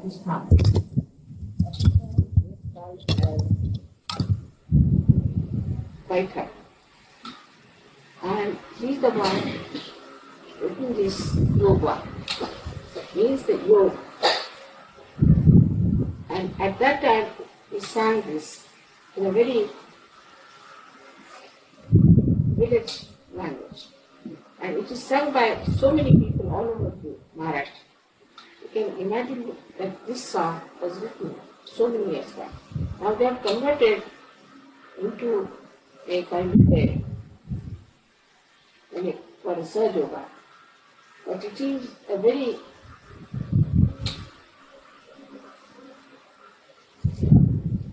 this time. Fighter. And he's the one taking this yoga. Means the yoga. And at that time he sang this in a very village language. And it is sung by so many people all over the Maharashtra. You can imagine that this song was written so many years back. Now they have converted into a kind of for a Sahaja Yoga. But it is a very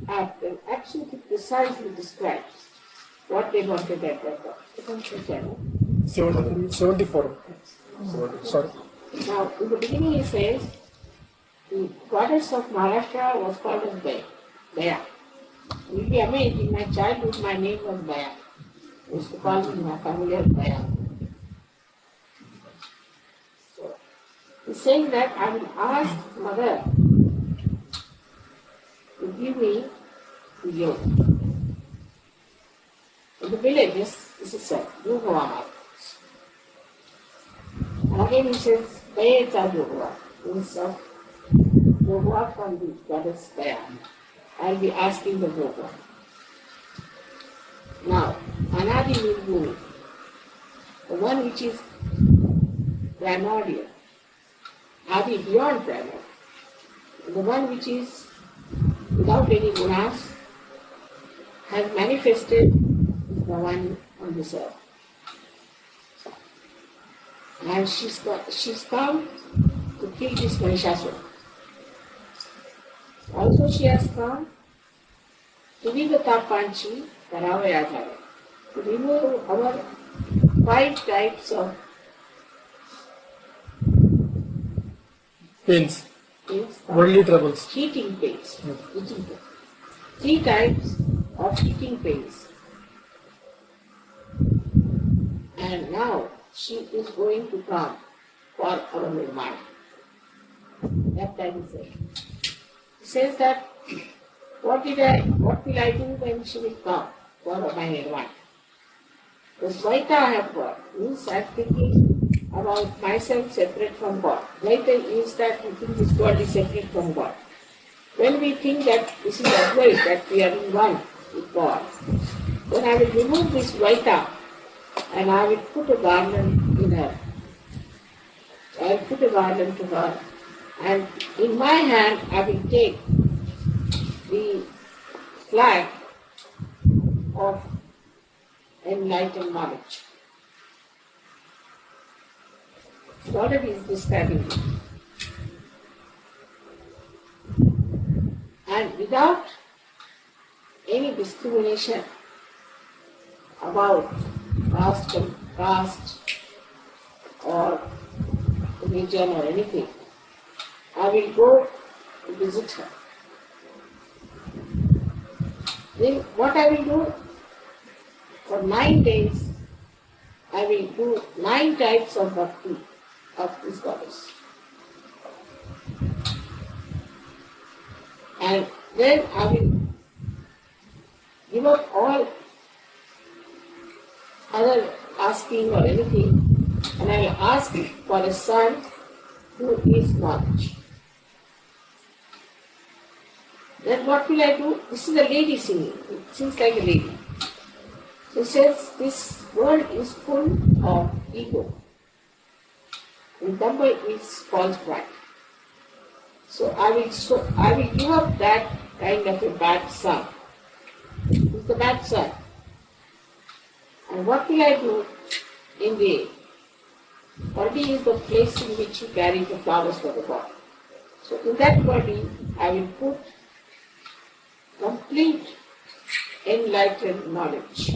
apt and actually precisely describes what they wanted at that time. 74. Sorry. Now, in the beginning he says, the goddess of Maharashtra was called as Daya. You'll be amazed, in my childhood my name was Daya. I used to call me my family as Daya. So, he's saying that I will ask Mother to give me the yoga. In the villages, this is said, Yoga. And again he says, Daya Yoga, means of yoga from the goddess Daya. I'll be asking the yoga. Now, Anadi Nirguni, the one which is primordial, Adi beyond primordial, the one which is without any gunas, has manifested is the one on this earth. And she's come to kill this Mahishasura. Also she has come to be the Tapanchi, Taravayajara, to remove our 5 types of Pains. Worldly troubles. Heating pains. 3 types of heating pains. And now she is going to come for our Nirmana. That time is it. He says that, what will I do when she will come for my Nirvana? The Dvaita I have got means I am thinking about myself separate from God. Dvaita is that we think this world is separate from God. When we think that this is Advaita, that we are in one with God, then I will remove this Dvaita and I will put a garland in her. I will put a garland to her, and in my hand I will take the flag of enlightened knowledge. Already is describing it. And without any discrimination about caste or religion or anything, I will go to visit her. Then what I will do? For 9 days, I will do 9 types of bhakti of this goddess. And then I will give up all other asking or anything, and I will ask for a son who is knowledge. Then what will I do? This is a lady singing. It seems like a lady. So it says this world is full of ego. And number is false pride. So I will give up that kind of a bad son. It's the bad son. And what will I do in the body is the place in which you carry the flowers for the God. So in that body I will put complete enlightened knowledge.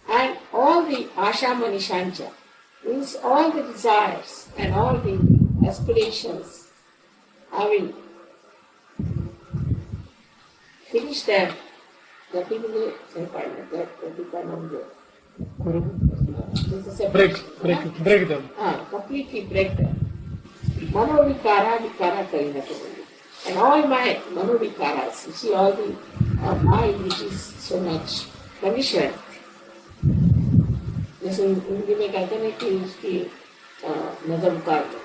And all the Asha Manishancha, means all the desires and all the aspirations, I will finish them. There's a break them. Completely break them. Manovikara, vikara karinatavali. And all my manovikaras, you see all the mind which is so much conditioned. This इनके कहते हैं कि उसकी नजर उतार दो.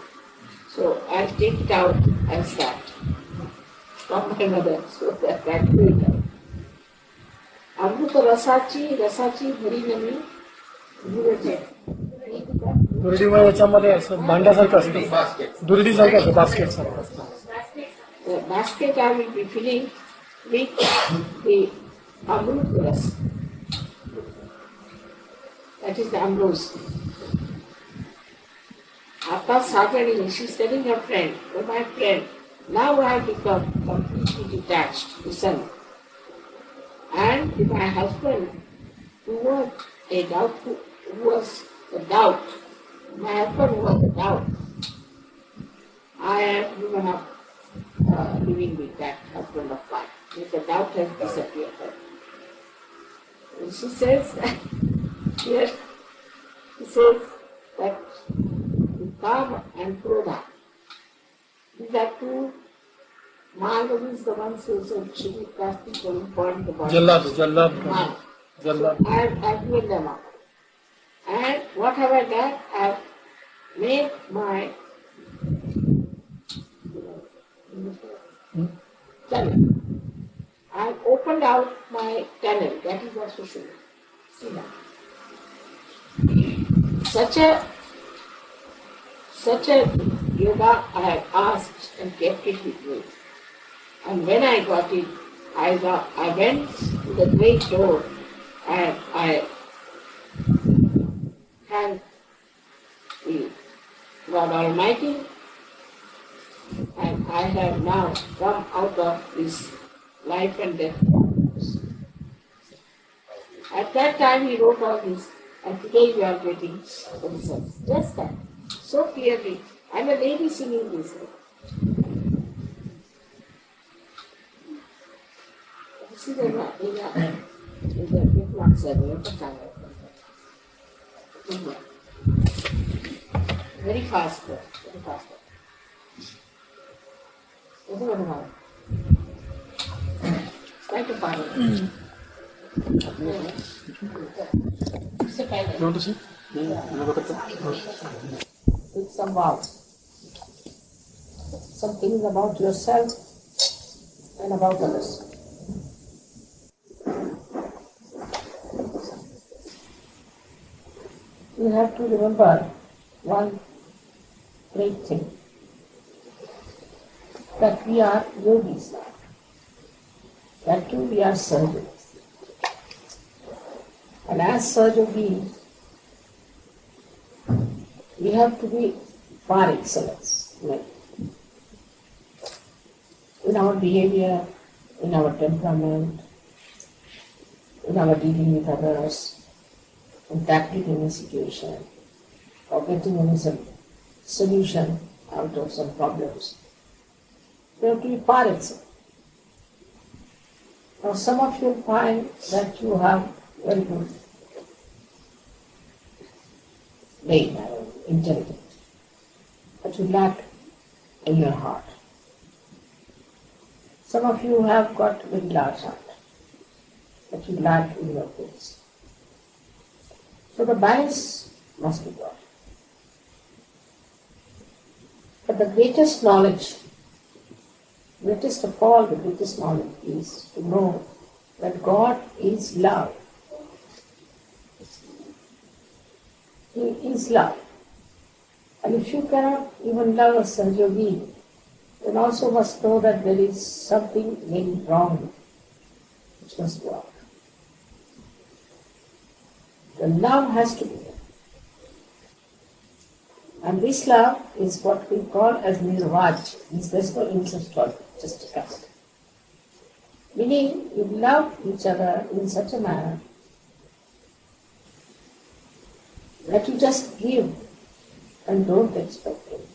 So I'll take it out as that from my mother, so that will it out. अमृत रसाची भरी नमी गुरुचे. दुर्डी मग याच्यामध्ये असं भांड्यासारखं असतं, दुर्डीसारखं असतं, बास्केट सारखं असतं. The basket I will be filling with the Amrut Ras. That is the Amrose. After Saturday, she is telling her friend, oh my friend, now I have become completely detached, listen. And my husband, who was a doubt, my husband was a doubt. I have given up living with that husband of mine. The doubt has disappeared. And she says, here, she says that Kama and Krodha, these are two Mahagavi is the ones who should be casting for important the body. Jallad. So I have given them up. And what have I done? I have made my channel. I have opened out my channel. That is what she should see now. Such a yoga I have asked and kept it with me. And when I got it, I went to the great door and I thanked the God Almighty, and I have now come out of this life and death problems. At that time he wrote all this, and today we are getting the results. Just that. So clearly. I'm a lady singing this. This is in very fast. Very fast. Quite a far. You want to see? With some vows. Some things about yourself and about others. You have to remember one great thing, that we are yogis, that too we are surgeons. And as surgeons, we have to be par excellence in our behavior, in our temperament, in our dealing with others, in tackling any situation, or getting any solution out of some problems. We have to be par excellence. Now some of you find that you have very good brain, intelligence, but you lack in your heart. Some of you have got very large heart, but you lack in your face. So the balance must be got. But the greatest knowledge, greatest of all, the greatest knowledge is to know that God is love. He is love. And if you cannot even love a surgeon being, then also must know that there is something very wrong which must go out. The love has to be there. And this love is what we call as nirvaj. There's no interest for it, just a cast. Meaning you love each other in such a manner that you just give and don't expect it.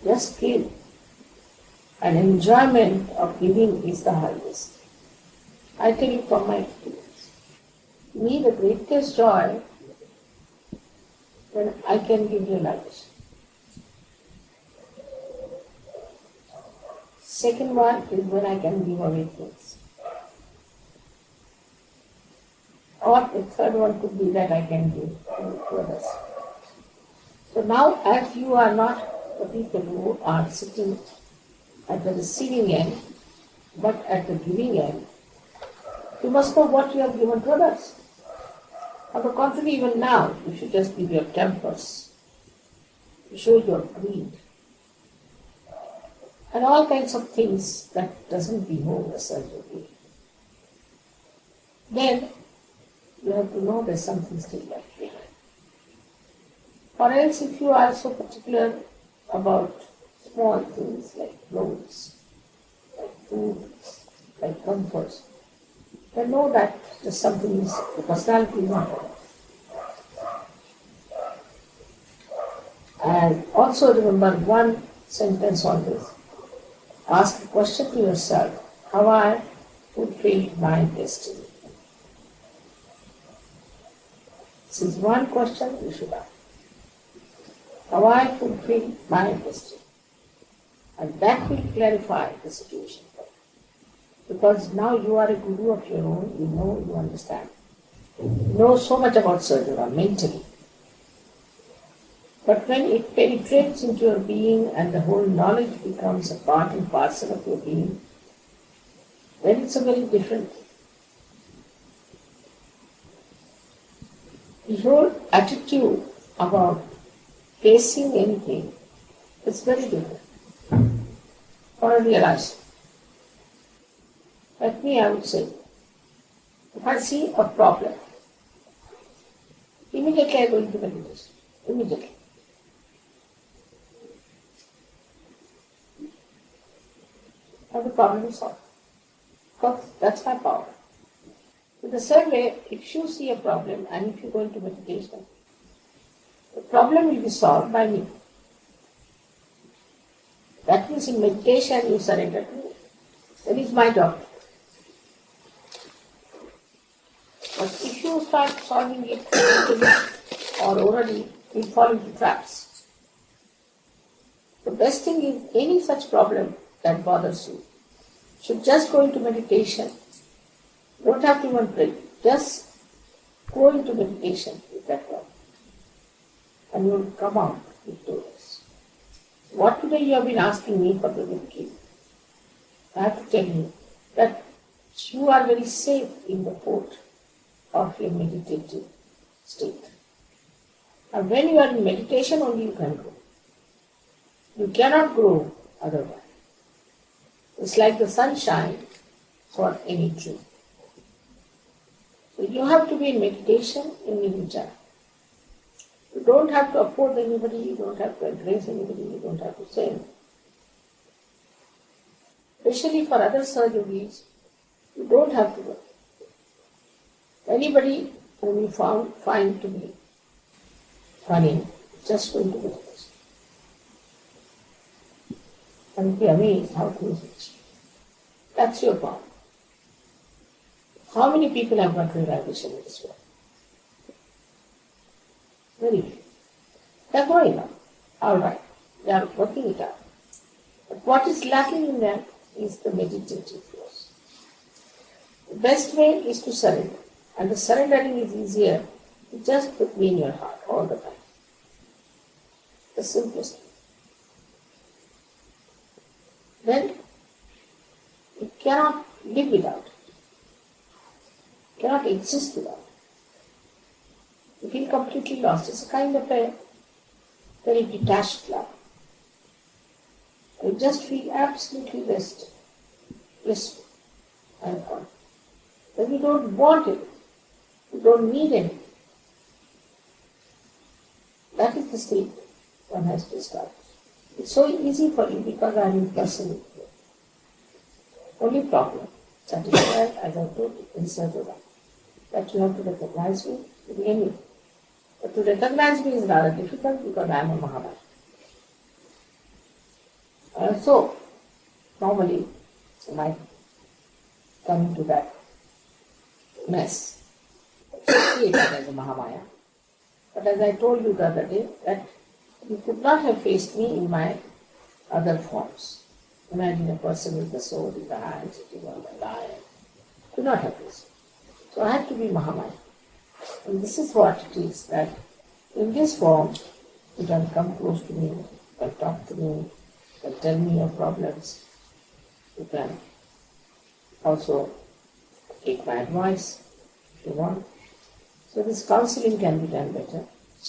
Just give. And enjoyment of giving is the highest. I tell you from my experience. Me, the greatest joy then I can give realization. Second one is when I can give away things. Or the third one could be that I can give to others. So now, as you are not the people who are sitting at the receiving end, but at the giving end, you must know what you have given to others. On the contrary, even now, you should just give your tempers, you show your greed, and all kinds of things that doesn't behove a certain way. Then you have to know there's something still left behind. Or else, if you are so particular about small things like clothes, like food, like comforts, then know that there's something is the personality is not there. And also remember one sentence on this. Ask a question to yourself, how I fulfilled my destiny. This is one question you should ask. How I fulfilled my destiny. And that will clarify the situation. Because now you are a guru of your own, you know, you understand. You know so much about Sadhana mentally. But when it penetrates into your being and the whole knowledge becomes a part and parcel of your being, then it's a very different thing. The whole attitude about facing anything is very different. Or I realize. Like me, I would say, if I see a problem, immediately I go into meditation. Immediately. And the problem is solved. Because that's my power. In the same way, if you see a problem and if you go into meditation, the problem will be solved by me. That means in meditation you surrender to me. That is my job. But if you start solving it mentally or orally, you fall into traps. The best thing is any such problem that bothers you should just go into meditation. You don't have to even pray. Just go into meditation with that problem. And you will come out victorious. What today you have been asking me for the victory? I have to tell you that you are very safe in the port of your meditative state. And when you are in meditation only you can grow. You cannot grow otherwise. It's like the sunshine for any tree. So you have to be in meditation in nirvana. You don't have to oppose anybody, you don't have to address anybody, you don't have to say anything. Especially for other surgeries, you don't have to work. Anybody whom you find to be funny, just go into meditation. And you'll be amazed how things will change. That's your power. How many people have got realization in this world? Very few. They are growing up. All right. They are working it out. But what is lacking in them is the meditative force. The best way is to surrender. And the surrendering is easier to just put me in your heart all the time. The simplest way. Then you cannot live without it. You cannot exist without it. You feel completely lost. It's a kind of a very detached love. You just feel absolutely rested, blissful, and calm. Then you don't want it. You don't need anything. That is the state one has to start. It's so easy for you because I am impersonal with you. Only problem, satisfied as I told you in Sadhana, that you have to recognize me to be anything. But to recognize me is rather difficult because I am a Mahamaya. So, normally, you might come into that mess, created as a Mahamaya. But as I told you the other day, that you could not have faced me in my other forms. Imagine a person with the sword in the hand sitting on the lion. Could not have faced me. So I had to be Mahamaya. And this is what it is, that in this form, you can come close to me, you can talk to me, you can tell me your problems, you can also take my advice if you want. So this counseling can be done better.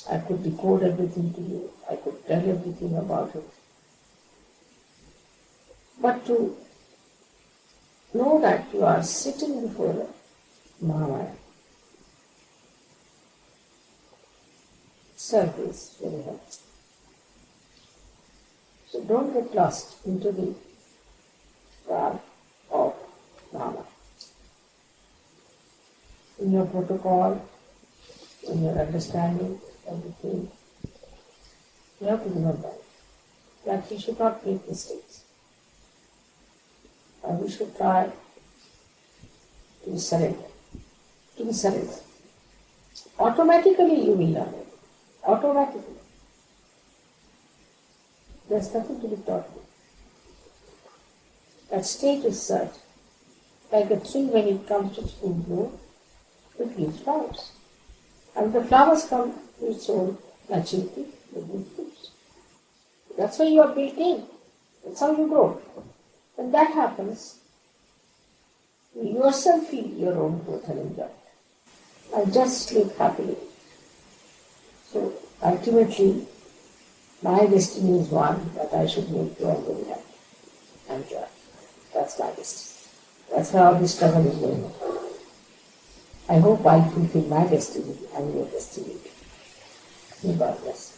I could decode everything to you, I could tell everything about it. But to know that you are sitting before Mahamaya itself is very helpful. So don't get lost into the garb of Mahamaya. In your protocol, in your understanding, everything, you have to remember that we should not make mistakes. And we should try to be surrender. To be surrender. Automatically you will learn it. Automatically. There's nothing to be taught you. That state is such, like a tree when it comes to full bloom, it gives flowers. And the flowers come to its own maturity, they give fruits. That's why you are built in. That's how you grow. When that happens, you yourself feel your own growth and enjoyment. And just sleep happily. So ultimately, my destiny is one that I should make you all very happy and joy. That's my destiny. That's how this struggle is going on. I hope I fulfill my destiny and your destiny. May God bless.